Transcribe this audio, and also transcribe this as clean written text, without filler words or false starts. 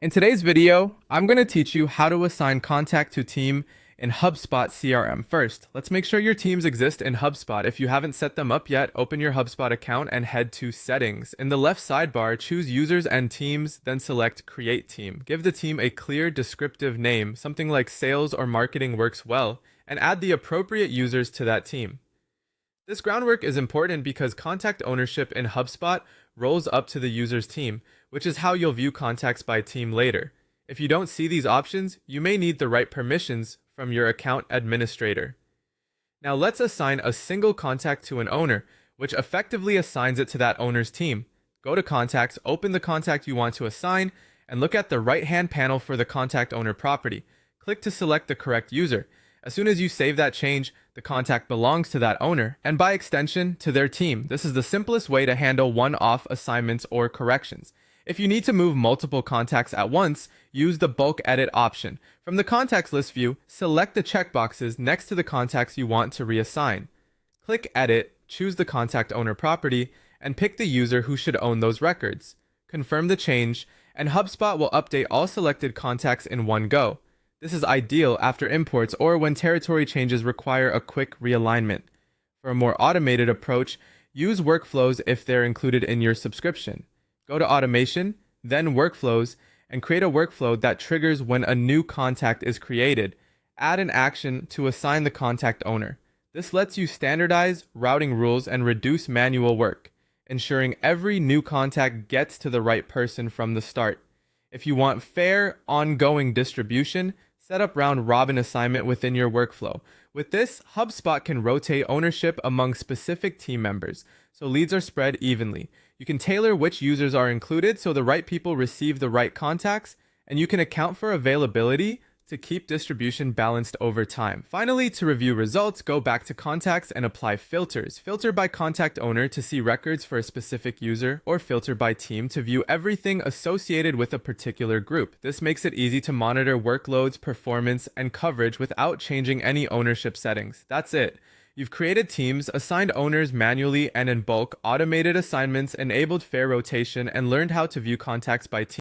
In today's video, I'm going to teach you how to assign contact to team in HubSpot CRM. First, let's make sure your teams exist in HubSpot. If you haven't set them up yet, open your HubSpot account and head to Settings. In the left sidebar, choose Users and Teams, then select Create Team. Give the team a clear, descriptive name, something like Sales or Marketing works well, and add the appropriate users to that team. This groundwork is important because contact ownership in HubSpot rolls up to the user's team, which is how you'll view contacts by team later. If you don't see these options, you may need the right permissions from your account administrator. Now let's assign a single contact to an owner, which effectively assigns it to that owner's team. Go to Contacts, open the contact you want to assign, and look at the right-hand panel for the contact owner property. Click to select the correct user. As soon as you save that change, the contact belongs to that owner, and by extension, to their team. This is the simplest way to handle one-off assignments or corrections. If you need to move multiple contacts at once, use the bulk edit option. From the contacts list view, select the checkboxes next to the contacts you want to reassign. Click Edit, choose the contact owner property, and pick the user who should own those records. Confirm the change, and HubSpot will update all selected contacts in one go. This is ideal after imports or when territory changes require a quick realignment. For a more automated approach, use workflows if they're included in your subscription. Go to Automation, then Workflows, and create a workflow that triggers when a new contact is created. Add an action to assign the contact owner. This lets you standardize routing rules and reduce manual work, ensuring every new contact gets to the right person from the start. If you want fair, ongoing distribution, set up round-robin assignment within your workflow. With this, HubSpot can rotate ownership among specific team members, so leads are spread evenly. You can tailor which users are included so the right people receive the right contacts, and you can account for availability to keep distribution balanced over time. Finally, to review results, go back to Contacts and apply filters. Filter by contact owner to see records for a specific user, or filter by team to view everything associated with a particular group. This makes it easy to monitor workloads, performance, and coverage without changing any ownership settings. That's it. You've created teams, assigned owners manually and in bulk, automated assignments, enabled fair rotation, and learned how to view contacts by team.